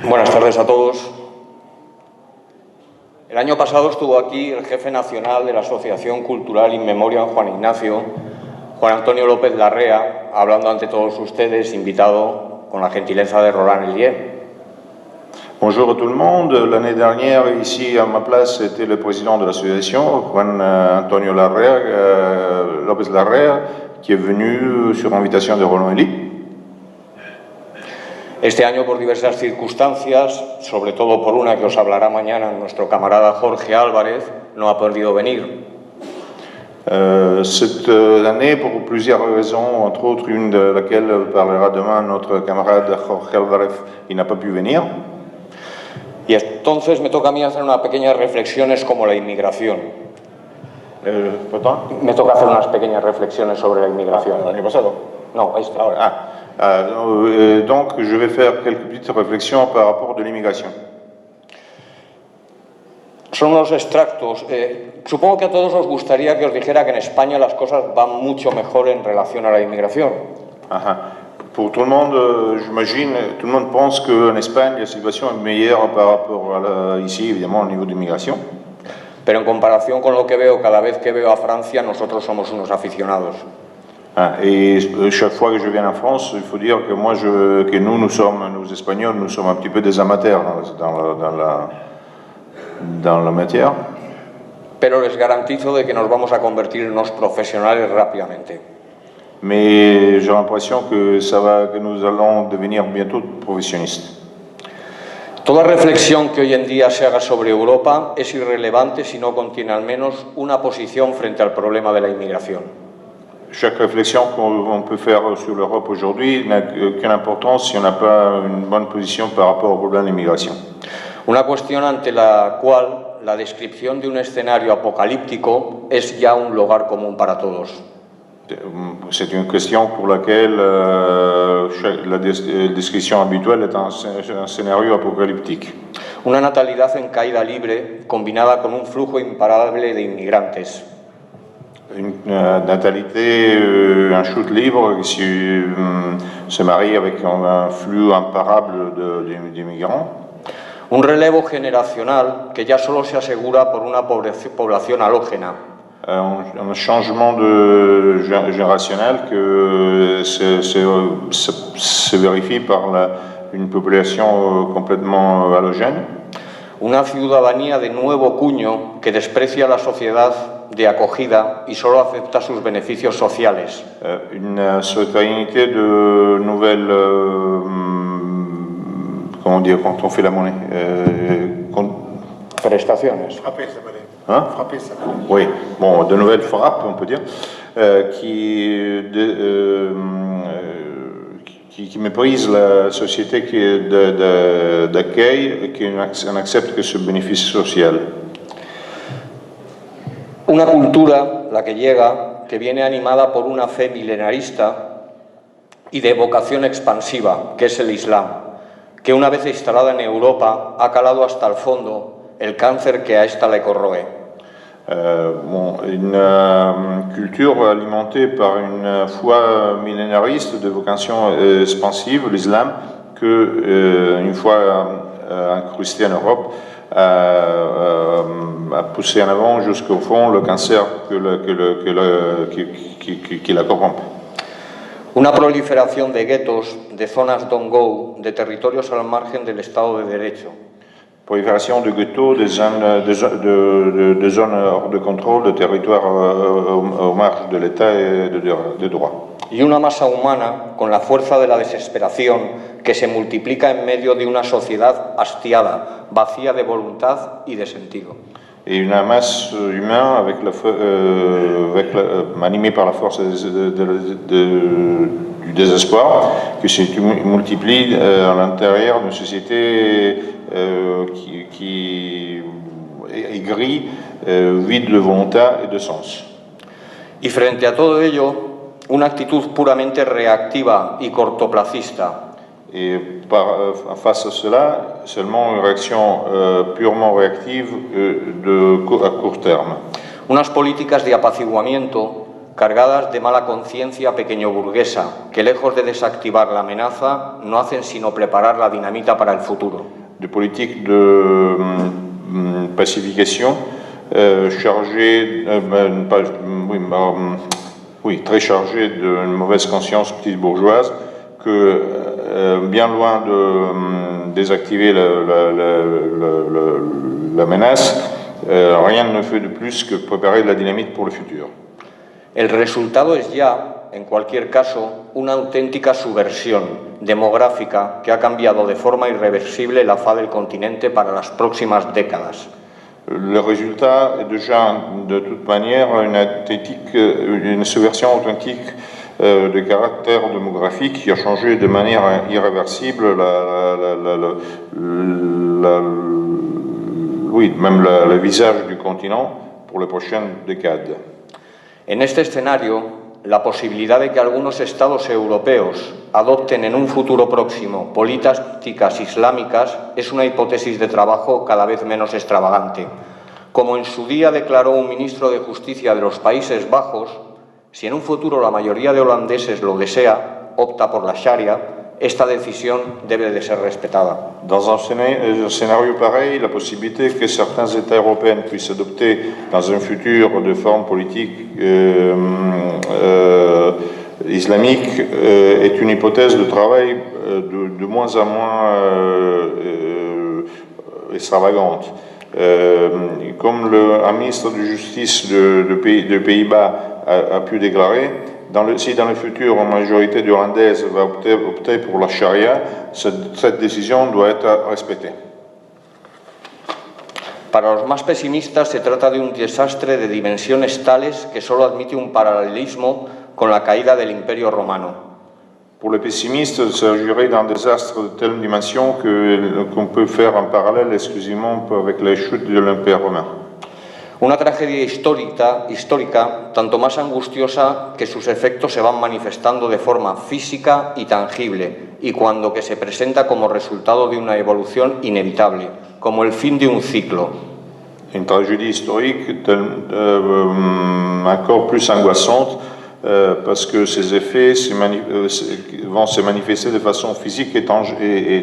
Buenas tardes a todos. El año pasado estuvo aquí el jefe nacional de la Asociación Cultural In Memoriam Juan Ignacio, Juan Antonio López Larrea, hablando ante todos ustedes, invitado con la gentileza de Roland Hélier. Bonjour à tout le monde. L'année dernière, ici à ma place, était le président de l'association, Juan Antonio López Larrea, qui est venu sur invitation de Roland Hélier. Este año, por diversas circunstancias, sobre todo por una que os hablará mañana nuestro camarada Jorge Álvarez, no ha podido venir. Cette année, pour plusieurs raisons, entre autres une de laquelle parlera demain notre camarade Jorge Álvarez, il n'a pas pu venir. Y entonces me toca a mí hacer unas pequeñas reflexiones como la inmigración. Me toca hacer unas pequeñas reflexiones sobre la inmigración. ¿El año pasado? No, este. Donc, je vais faire quelques petites réflexions par rapport de l'immigration. Son unos extractos. Supongo que a todos os gustaría que os dijera que en España las cosas van mucho mejor en relación a la inmigración. Pour tout le monde, j'imagine, tout le monde pense qu'en Espagne, la situation est meilleure par rapport à ici, évidemment, au niveau de l'immigration. Pero en comparación con lo que veo, cada vez que veo a Francia, nosotros somos unos aficionados. Et chaque fois que je viens en France, il faut dire que nous Espagnols, nous sommes un petit peu des amateurs dans la matière. Pero les garantizo de que nos vamos a convertir en unos profesionales rápidamente. Mais j'ai l'impression que nous allons devenir bientôt professionnels. Toda reflexión que hoy en día se haga sobre Europa es irrelevante si no contiene al menos una posición frente al problema de la inmigración. Chaque réflexion qu'on peut faire sur l'Europe aujourd'hui n'a aucune importance si on n'a pas une bonne position par rapport au problème de l'immigration. Una cuestión ante la cual la descripción de un escenario apocalíptico es ya un lugar común para todos. C'est une question pour laquelle la description habituelle est un scénario apocalyptique. Una natalidad en caída libre combinada con un flujo imparable de inmigrantes. Une natalité, un chute libre qui se marie avec un flux imparable d'immigrants. Un relevo generacional que ya solo se asegura por una población halógena. Un changement générationnel que se vérifie par une population complètement halogène. Una ciudadanía de nuevo cuño que desprecia la sociedad de acogida y solo acepta sus beneficios sociales. Une citoyenneté de nouvelles, comment dire, quand on fait la monnaie, prestaciones. Frapper, ça paraît. Oui, bon, de nouvelles frappes, on peut dire, qui méprisent la société d'accueil et qui n'accepte que ce bénéfice social. Una cultura, la que llega, que viene animada por una fe milenarista y de vocación expansiva, que es el Islam, que una vez instalada en Europa ha calado hasta el fondo el cáncer que a esta le corroe. Une culture alimentée par une foi millénariste de vocation expansive, l'islam, que une fois incrusté en Europe, a poussé en avant jusqu'au fond le cancer qui la corrompt. Una proliferación de guetos, de zonas don't-go, de territorios al margen del Estado de Derecho. Prolifération de ghettos, de zones hors de contrôle, de territoires aux marges de l'État et de droit. Y una masa humana con la fuerza de la desesperación que se multiplica en medio de una sociedad hastiada, vacía de voluntad y de sentido. Et une masse humaine animée par la force du désespoir qui se multiplie à l'intérieur d'une société qui est aigrie, vide de volonté et de sens. Y frente a todo ello, una actitud puramente reactiva y cortoplacista. Et face à cela, seulement une réaction purement réactive à court terme. Unas políticas de apaciguamiento cargadas de mala conciencia pequeño-burguesa, que lejos de desactivar la amenaza, no hacen sino preparar la dinamita para el futuro. De politique de pacification chargée, très chargée d'une mauvaise conscience petite bourgeoise, que bien loin de désactiver la menace, rien ne fait de plus que préparer la dynamite pour le futur. El resultado es ya, en cualquier caso, una auténtica subversión demográfica que ha cambiado de forma irreversible la faz del continente para las próximas décadas. Le résultat est déjà, de toute manière, une subversion authentique de caractère démographique qui a changé de manière irréversible le visage du continent pour les prochaines décades. En este escenario, la posibilidad de que algunos estados europeos adopten en un futuro próximo políticas islámicas es una hipótesis de trabajo cada vez menos extravagante. Como en su día declaró un ministro de Justicia de los Países Bajos, si en un futuro la mayoría de holandeses lo desea, opta por la Sharia, esta decisión debe de ser respetada. Dans un scénario pareil, la possibilité que certains États européens puissent adopter dans un futur de forme politique islamique est une hypothèse de travail de moins en moins extravagante. Comme un ministre de justice de Pays-Bas a pu déclarer, si dans le futur une majorité de Hollandaises va opter pour la charia, cette décision doit être respectée. Para los más pesimistas se trata de un desastre de dimensiones tales que solo admite un paralelismo con la caída del Imperio Romano. Pour les pessimistes, il s'agirait d'un désastre de telle dimension qu'on peut faire un parallèle exclusivement avec la chute de l'Empire romain. Una tragedia histórica tanto más angustiosa que sus efectos se van manifestando de forma física y tangible, y cuando que se presenta como resultado de una evolución inevitable, como el fin de un ciclo. Une tragédie historique encore plus angoissante parce que ces effets vont se manifester de façon physique et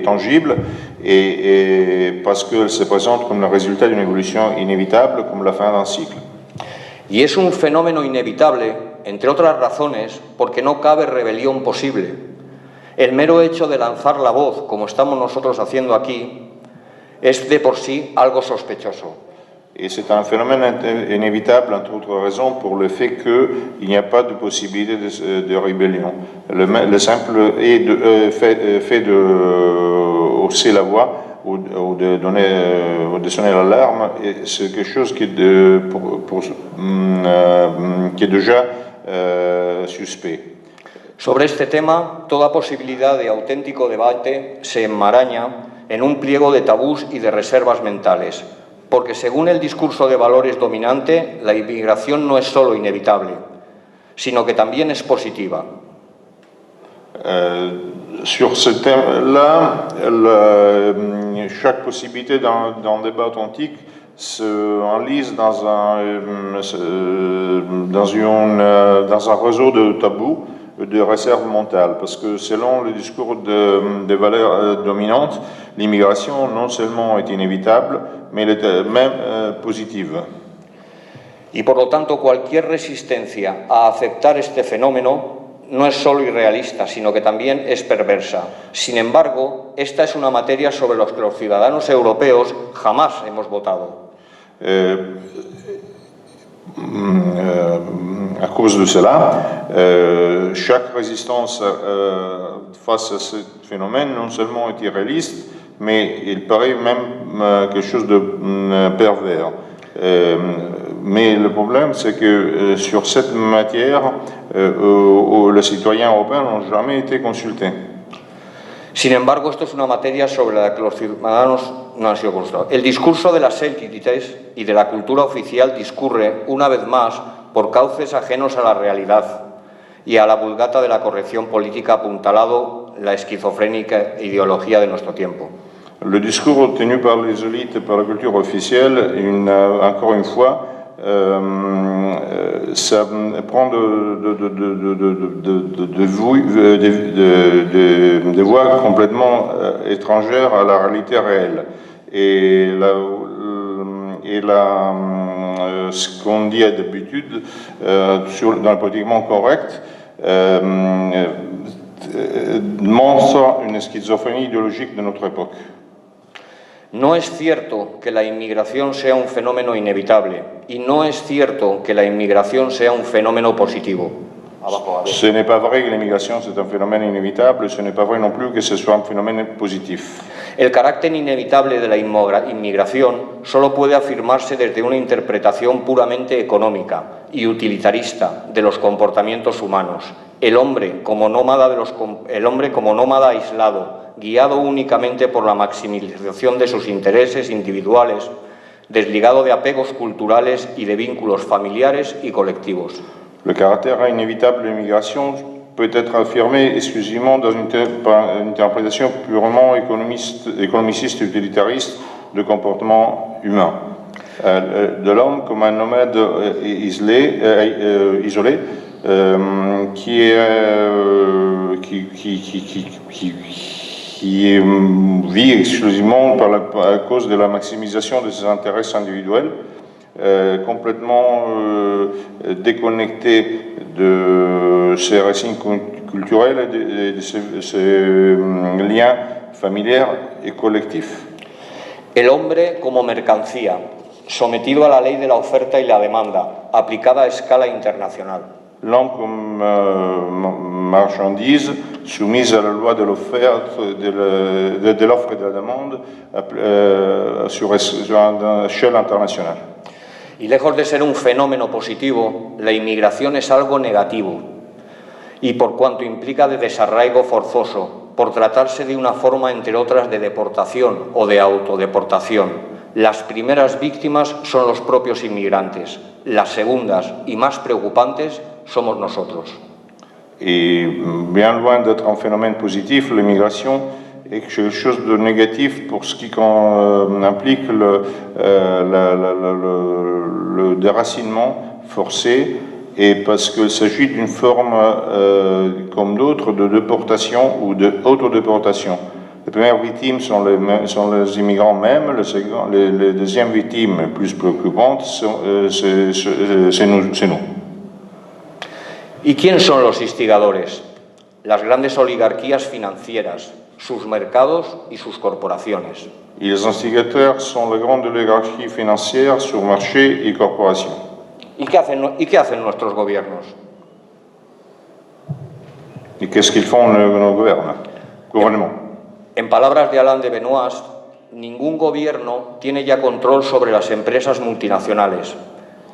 tangible et parce qu'elles se présentent comme le résultat d'une évolution inévitable, comme la fin d'un cycle. Y es un fenómeno inevitable, entre otras razones, porque no cabe rebelión posible. El mero hecho de lanzar la voz, como estamos nosotros haciendo aquí, es de por sí algo sospechoso. Et c'est un phénomène inévitable, entre autres raisons, pour le fait qu'il n'y a pas de possibilité de rébellion. Le simple fait de hausser la voix ou de sonner l'alarme, c'est quelque chose qui est déjà suspect. Sobre este tema, toda posibilidad de auténtico debate se enmaraña en un pliego de tabús y de reservas mentales. Porque según el discurso de valores dominante, la inmigración no es solo inevitable, sino que también es positiva. Sur ce thème-là, chaque possibilité d'un débat authentique s'enlise dans un réseau de tabous, de réserve mentale, parce que selon le discours des valeurs dominantes, l'immigration non seulement est inévitable, mais elle est même positive. Y por lo tanto, cualquier resistencia a aceptar este fenómeno no es solo irrealista, sino que también es perversa. Sin embargo, esta es una materia sobre la que los ciudadanos europeos jamás hemos votado. À cause de cela, chaque résistance face à ce phénomène non seulement est irréaliste, mais il paraît même quelque chose de pervers. Mais le problème, c'est que sur cette matière, les citoyens européens n'ont jamais été consultés. Sin embargo, esto es una materia sobre la que los ciudadanos no han sido consultados. El discurso de las élites y de la cultura oficial discurre, una vez más, por cauces ajenos a la realidad y a la vulgata de la corrección política apuntalado la esquizofrénica ideología de nuestro tiempo. Le discours tenu par les élites et par la culture officielle, encore une fois, ça prend des voies complètement étrangères à la réalité réelle. Et ce qu'on dit d'habitude dans le politiquement correct montre une schizophrénie idéologique de notre époque. No es cierto que la inmigración sea un fenómeno inevitable y no es cierto que la inmigración sea un fenómeno positivo. Ce n'est pas vrai que l'immigration c'est un phénomène inévitable, ce n'est pas vrai non plus que ce soit un phénomène positif. El carácter inevitable de la inmigración solo puede afirmarse desde una interpretación puramente económica y utilitarista de los comportamientos humanos. El hombre como nómada aislado, guiado únicamente por la maximización de sus intereses individuales, desligado de apegos culturales y de vínculos familiares y colectivos. Le caractère inévitable de l'immigration peut être affirmé exclusivement dans une interprétation purement économiciste et utilitariste de comportement humain. De l'homme comme un nomade isolé qui vit exclusivement à cause de la maximisation de ses intérêts individuels, complètement déconnecté de ses racines culturelles et de ses liens familiaires et collectifs. El hombre como mercancía, sometido a la ley de la oferta y la demanda, aplicada a escala internacional. L'homme comme marchandise soumise à la loi de l'offre et de la demande sur une échelle internationale. Y lejos de ser un fenómeno positivo, la inmigración es algo negativo. Y por cuanto implica de desarraigo forzoso, por tratarse de una forma, entre otras, de deportación o de autodeportación, las primeras víctimas son los propios inmigrantes. Las segundas y más preocupantes somos nosotros. Et bien loin d'être un phénomène positif, l'immigration est quelque chose de négatif pour ce qui implique le déracinement forcé, et parce qu'il s'agit d'une forme comme d'autres de déportation ou d'autodéportation. Les premières victimes sont les immigrants mêmes, les deuxièmes victimes plus préoccupantes, c'est nous. ¿Y quién son los instigadores? Las grandes oligarquías financieras, sus mercados y sus corporaciones. Y les instigateurs sont les grandes oligarchies financières sur marché et corporations. ¿Y qué hacen nuestros gobiernos? ¿Y qu'est-ce qu'ils font nos gouvernements? En palabras de Alain de Benoist, ningún gobierno tiene ya control sobre las empresas multinacionales.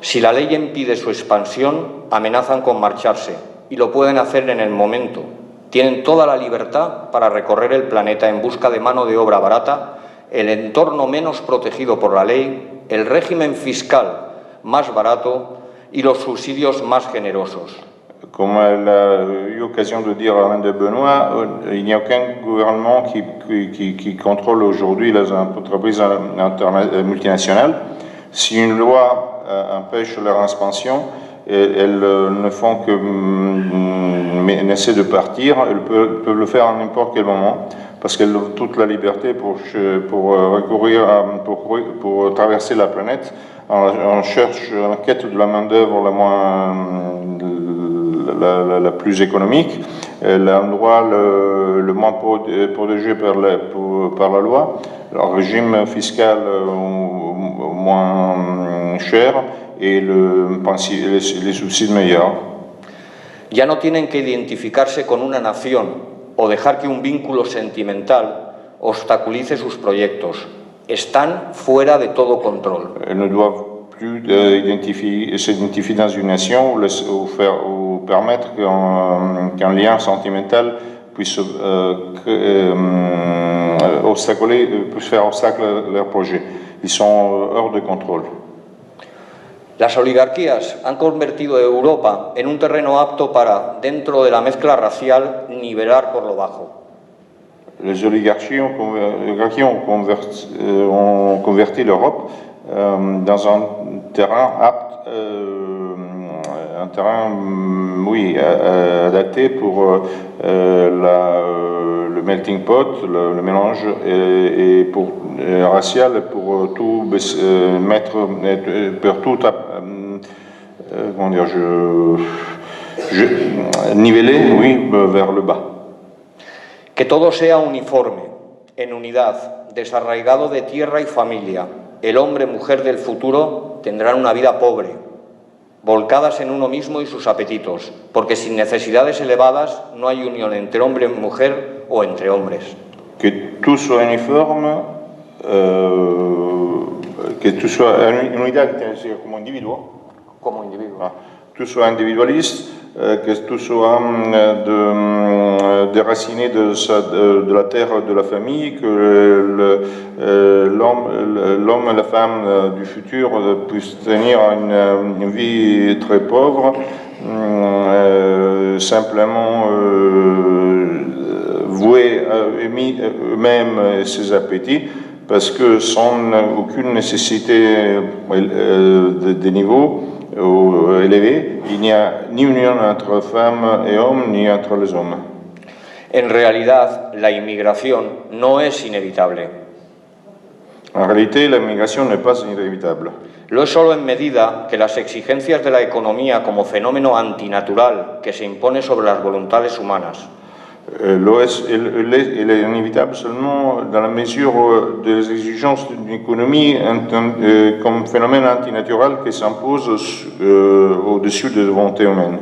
Si la ley impide su expansión, amenazan con marcharse, y lo pueden hacer en el momento. Tienen toda la libertad para recorrer el planeta en busca de mano de obra barata, el entorno menos protegido por la ley, el régimen fiscal más barato y los subsidios más generosos. Comme elle a eu occasion de dire Alain de Benoist, il n'y a aucun gouvernement qui contrôle aujourd'hui les entreprises multinationales. Si une loi empêche leur expansion, elles ne font que essayer de partir. Elles peuvent le faire à n'importe quel moment, parce qu'elles ont toute la liberté pour traverser la planète en quête de la main-d'œuvre la plus économique, l'endroit le moins protégé par la loi, le régime fiscal moins cher et les subsides meilleurs. Ya no tienen que identificarse con una nación o dejar que un vínculo sentimental obstaculice sus proyectos. Están fuera de todo control. Elles ne doivent plus s'identifier dans une nation ou permettre qu'un lien sentimental puisse faire obstacle à leur projet. Ils sont hors de contrôle. Las oligarquías han convertido a Europa en un terreno apto para, dentro de la mezcla racial, nivelar por lo bajo. Les oligarchies ont converti l'Europe dans un terrain apte, un terrain oui, adapté pour le melting pot, le mélange et pour racial, pour tout mettre, pour tout comment dire, niveler, oui, vers le bas. Que todo sea uniforme, en unidad, desarraigado de tierra y familia. El hombre, mujer del futuro tendrán una vida pobre, volcadas en uno mismo y sus apetitos, porque sin necesidades elevadas no hay unión entre hombre y mujer o entre hombres. Que tout soit uniforme, que tout soit une unidad como individuo. Como individuo. Tout soit individualiste, que tout soit déraciné de la terre, de la famille, que l'homme et la femme du futur puissent tenir une vie très pauvre, simplement vouer eux-mêmes et ses appétits, parce que sans aucune nécessité des niveaux élevé, il n'y a ni unión entre femmes et hommes, ni entre les hommes. En realidad, la inmigración no es inevitable. En réalité, la migración n'est pas inévitable. Lo es solo en medida que las exigencias de la economía como fenómeno antinatural que se impone sobre las voluntades humanas. Il est inévitable seulement dans la mesure des exigences d'une économie comme phénomène antinatural qui s'impose au-dessus des volontés humaines.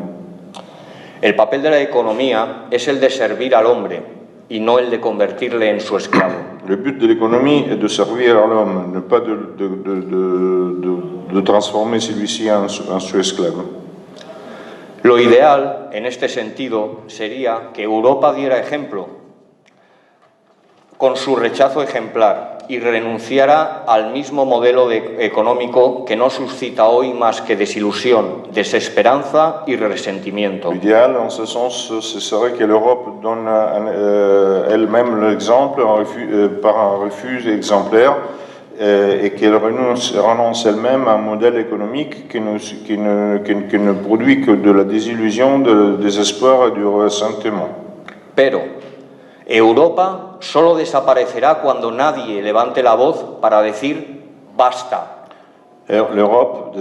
El papel de la economía es el de servir al hombre y no el de convertirle en su esclavo. Le but de l'économie est de servir à l'homme, ne pas de transformer celui-ci en su esclave. Lo ideal, en este sentido, sería que Europa diera ejemplo con su rechazo ejemplar y renunciara al mismo modelo económico que no suscita hoy más que desilusión, desesperanza y resentimiento. L'idéal, en ce sens, ce serait que l'Europe donne elle-même l'exemple par un refus exemplaire et qu'elle renonce elle-même à un modèle économique qui ne produit que de la désillusion, du désespoir et du ressentiment. Pero Europa solo desaparecerá cuando nadie levante la voz para decir basta. L'Europe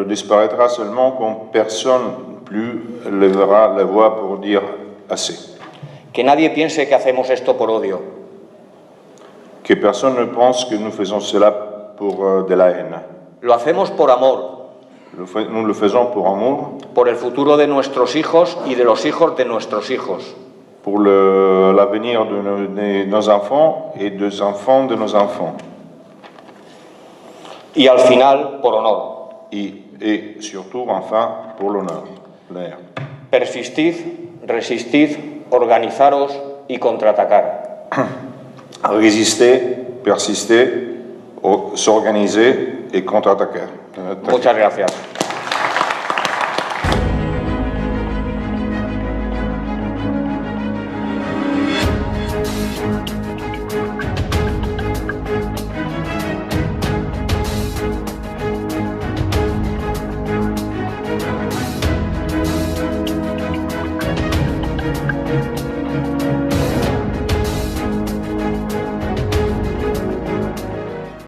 disparaîtra seulement quand personne plus lèvera la voix pour dire assez. Que nadie piense que hacemos esto por odio. Que personne ne pense que nous faisons cela pour de la haine. Lo hacemos por amor. Nous le faisons pour amour. Por el futuro de nuestros hijos y de los hijos de nuestros hijos. Pour l'avenir de nos enfants et des enfants de nos enfants. Y al final, por honor. Et surtout, enfin, pour l'honneur. Persistid, resistid, organizaros y contraatacar. Résister, persister, s'organiser et contre-attaquer. Muchas gracias.